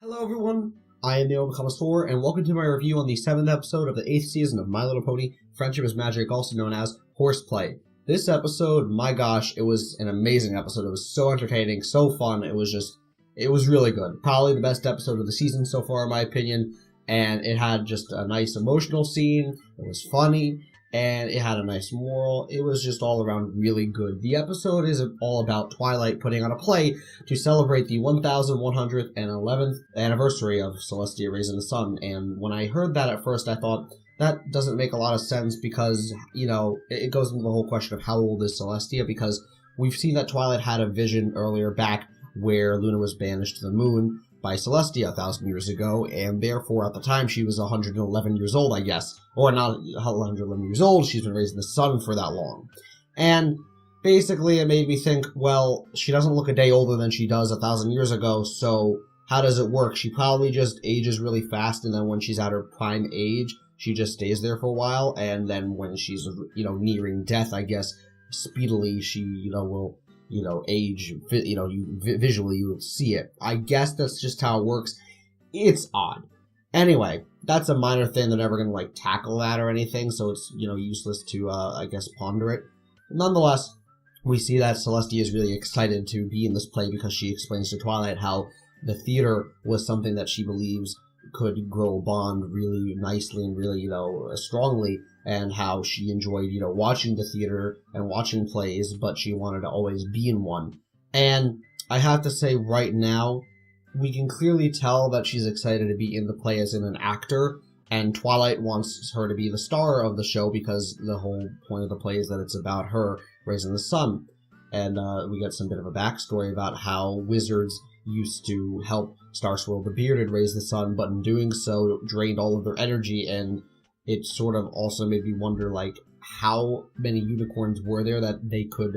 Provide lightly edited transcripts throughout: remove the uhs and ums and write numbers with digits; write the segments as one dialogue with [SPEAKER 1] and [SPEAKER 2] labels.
[SPEAKER 1] Hello everyone, I am the Connoisseur, and welcome to my review on the 7th episode of the 8th season of My Little Pony, Friendship is Magic, also known as Horseplay. This episode, my gosh, it was an amazing episode. It was so entertaining, so fun, it was really good. Probably the best episode of the season so far in my opinion, and it had just a nice emotional scene, it was funny, and it had a nice moral. It was just all around really good. The episode is all about Twilight putting on a play to celebrate the 1111th anniversary of Celestia raising the sun. And when I heard that at first, I thought, that doesn't make a lot of sense because, it goes into the whole question of how old is Celestia, because we've seen that Twilight had a vision earlier back where Luna was banished to the moon by Celestia 1,000 years ago, and therefore at the time she was 111 years old, I guess. Or not 111 years old, she's been raising the sun for that long. And basically it made me think, well, she doesn't look a day older than she does 1,000 years ago, so how does it work? She probably just ages really fast, and then when she's at her prime age, she just stays there for a while, and then when she's, nearing death, I guess, speedily she, will age, visually you would see it. I guess that's just how it works. It's odd. Anyway, that's a minor thing. They're never going to, tackle that or anything, so it's, useless to, I guess, ponder it. Nonetheless, we see that Celestia is really excited to be in this play because she explains to Twilight how the theater was something that she believes could grow a bond really nicely and really, strongly, and how she enjoyed, watching the theater and watching plays, but she wanted to always be in one. And I have to say right now, we can clearly tell that she's excited to be in the play as in an actor, and Twilight wants her to be the star of the show because the whole point of the play is that it's about her raising the sun. And we get some bit of a backstory about how wizards used to help Starswirl the Bearded raise the sun, but in doing so drained all of their energy, and it sort of also made me wonder, how many unicorns were there that they could,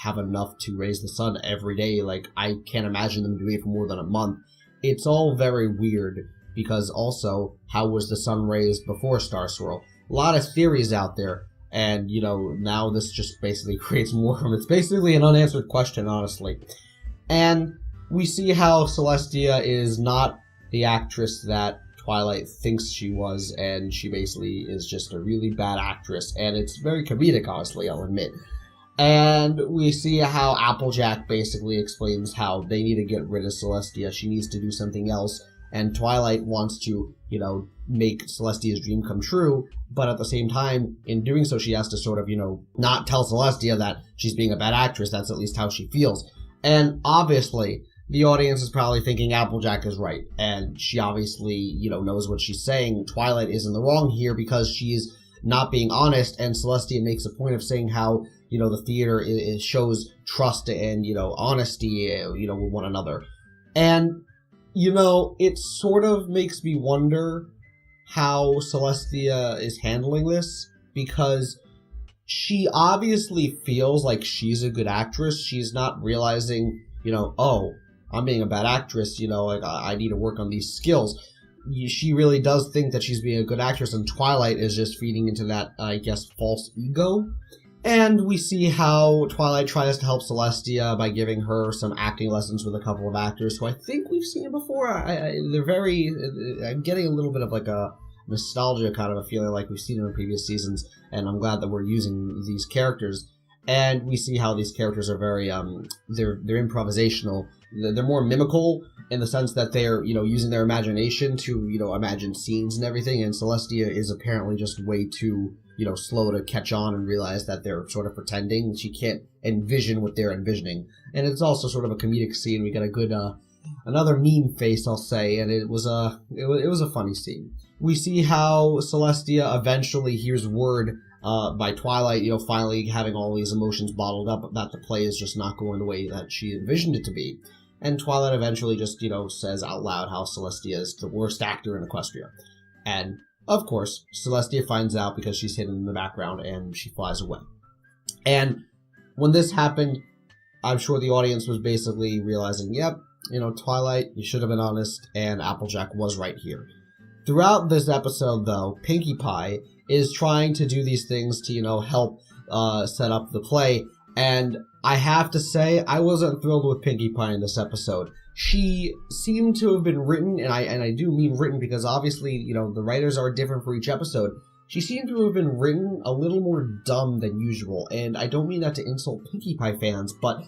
[SPEAKER 1] have enough to raise the sun every day? I can't imagine them doing it for more than a month. It's all very weird, because also, how was the sun raised before Starswirl? A lot of theories out there, and, now this just basically creates more of them. It's basically an unanswered question, honestly. And we see how Celestia is not the actress that Twilight thinks she was, and she basically is just a really bad actress, and it's very comedic, honestly, I'll admit. And we see how Applejack basically explains how they need to get rid of Celestia, she needs to do something else, and Twilight wants to, make Celestia's dream come true, but at the same time, in doing so, she has to sort of, not tell Celestia that she's being a bad actress, that's at least how she feels. And obviously, the audience is probably thinking Applejack is right, and she obviously, knows what she's saying. Twilight is in the wrong here because she's not being honest, and Celestia makes a point of saying how, the theater shows trust and, honesty, with one another. And, it sort of makes me wonder how Celestia is handling this, because she obviously feels like she's a good actress. She's not realizing, oh, I'm being a bad actress, I need to work on these skills. She really does think that she's being a good actress, and Twilight is just feeding into that, I guess, false ego. And we see how Twilight tries to help Celestia by giving her some acting lessons with a couple of actors who I think we've seen before. I'm getting a little bit of a nostalgia kind of a feeling like we've seen in the previous seasons, and I'm glad that we're using these characters. And we see how these characters are very, they're improvisational. They're more mimical in the sense that they're, using their imagination to, imagine scenes and everything, and Celestia is apparently just way too, slow to catch on and realize that they're sort of pretending. She can't envision what they're envisioning. And it's also sort of a comedic scene. We got a good, another meme face, I'll say, and it was a funny scene. We see how Celestia eventually hears word by Twilight, finally having all these emotions bottled up, that the play is just not going the way that she envisioned it to be. And Twilight eventually just, says out loud how Celestia is the worst actor in Equestria. And, of course, Celestia finds out because she's hidden in the background and she flies away. And when this happened, I'm sure the audience was basically realizing, yep, Twilight, you should have been honest, and Applejack was right here. Throughout this episode, though, Pinkie Pie is trying to do these things to, help set up the play, and I have to say, I wasn't thrilled with Pinkie Pie in this episode. she seemed to have been written, and I do mean written because obviously, you know, the writers are different for each episode. She seemed to have been written a little more dumb than usual, and I don't mean that to insult Pinkie Pie fans, but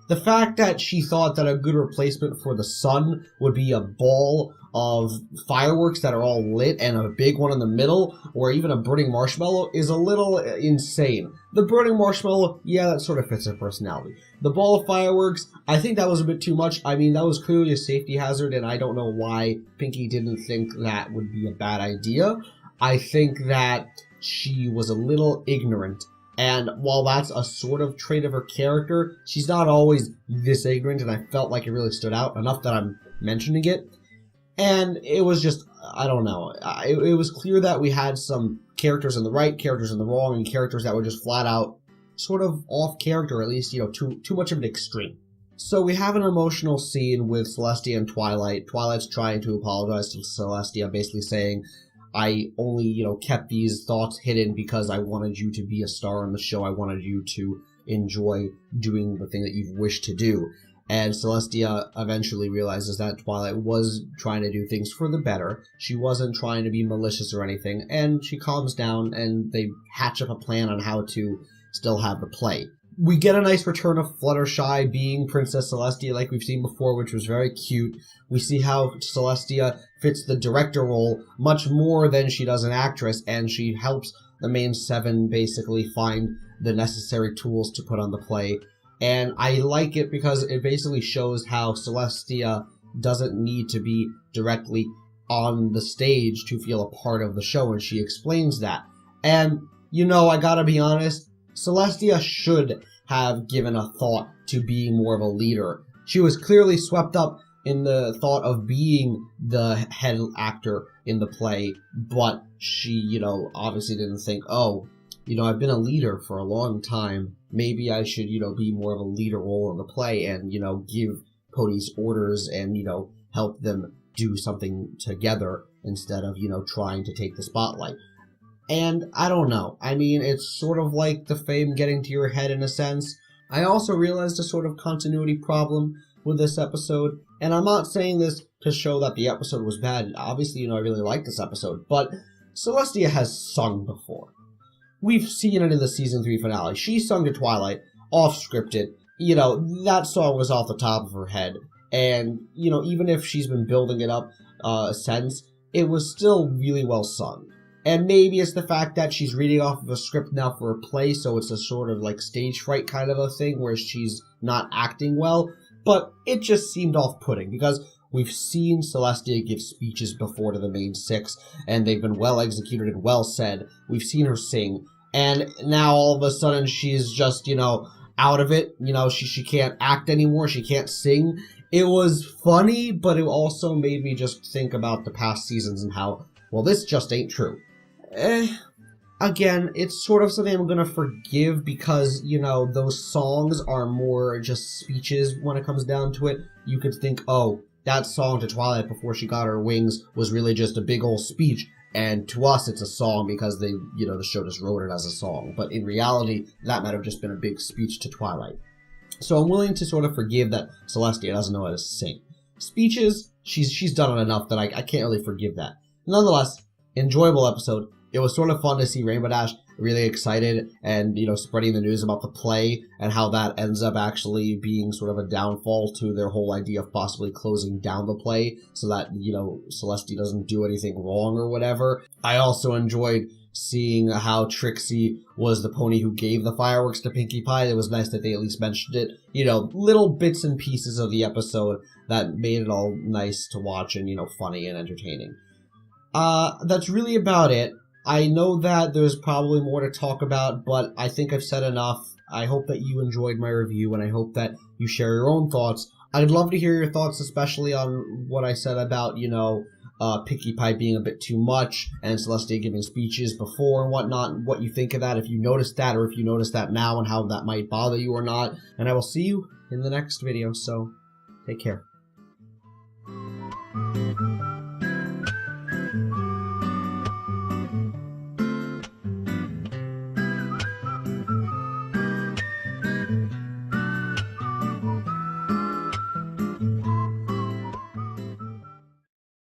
[SPEAKER 1] the fact that she thought that a good replacement for the sun would be a ball of fireworks that are all lit and a big one in the middle, or even a burning marshmallow, is a little insane. The burning marshmallow, yeah, that sort of fits her personality. The ball of fireworks, I think that was a bit too much. I mean, that was clearly a safety hazard, and I don't know why Pinkie didn't think that would be a bad idea. I think that she was a little ignorant. And while that's a sort of trait of her character, she's not always this ignorant, and I felt like it really stood out enough that I'm mentioning it. And it was just, I don't know, it was clear that we had some characters in the right, characters in the wrong, and characters that were just flat out sort of off character, at least, you know, too much of an extreme. So we have an emotional scene with Celestia and Twilight. Twilight's trying to apologize to Celestia, basically saying, I only, you know, kept these thoughts hidden because I wanted you to be a star on the show. I wanted you to enjoy doing the thing that you've wished to do. And Celestia eventually realizes that Twilight was trying to do things for the better. She wasn't trying to be malicious or anything. And she calms down and they hatch up a plan on how to still have the play. We get a nice return of Fluttershy being Princess Celestia like we've seen before, which was very cute. We see how Celestia fits the director role much more than she does an actress, and she helps the main seven basically find the necessary tools to put on the play. And I like it because it basically shows how Celestia doesn't need to be directly on the stage to feel a part of the show, and she explains that. And, you know, I gotta be honest, Celestia should have given a thought to being more of a leader. She was clearly swept up in the thought of being the head actor in the play, but she, you know, obviously didn't think, oh, you know, I've been a leader for a long time. Maybe I should, you know, be more of a leader role in the play and, you know, give ponies orders and, you know, help them do something together instead of, you know, trying to take the spotlight. And I don't know. I mean, it's sort of like the fame getting to your head in a sense. I also realized a sort of continuity problem with this episode, and I'm not saying this to show that the episode was bad. Obviously, you know, I really like this episode, but Celestia has sung before. We've seen it in the season 3 finale. She sung to Twilight, off-scripted. You know, that song was off the top of her head, and, you know, even if she's been building it up since, it was still really well sung. And maybe it's the fact that she's reading off of a script now for a play, so it's a sort of like stage fright kind of a thing where she's not acting well. But it just seemed off-putting because we've seen Celestia give speeches before to the main six, and they've been well executed and well said. We've seen her sing, and now all of a sudden she's just, you know, out of it. You know, she can't act anymore. She can't sing. It was funny, but it also made me just think about the past seasons and how, well, this just ain't true. Again, it's sort of something I'm gonna forgive because, you know, those songs are more just speeches when it comes down to it. You could think, oh, that song to Twilight before she got her wings was really just a big old speech, and to us it's a song because they, you know, the show just wrote it as a song. But in reality, that might have just been a big speech to Twilight. So I'm willing to sort of forgive that Celestia doesn't know how to sing. Speeches, she's done it enough that I can't really forgive that. Nonetheless, enjoyable episode. It was sort of fun to see Rainbow Dash really excited and, you know, spreading the news about the play and how that ends up actually being sort of a downfall to their whole idea of possibly closing down the play so that, you know, Celestia doesn't do anything wrong or whatever. I also enjoyed seeing how Trixie was the pony who gave the fireworks to Pinkie Pie. It was nice that they at least mentioned it. You know, little bits and pieces of the episode that made it all nice to watch and, you know, funny and entertaining. That's really about it. I know that there's probably more to talk about, but I think I've said enough. I hope that you enjoyed my review, and I hope that you share your own thoughts. I'd love to hear your thoughts, especially on what I said about, you know, Pinkie Pie being a bit too much, and Celestia giving speeches before and whatnot, what you think of that, if you noticed that, or if you noticed that now, and how that might bother you or not. And I will see you in the next video, so take care.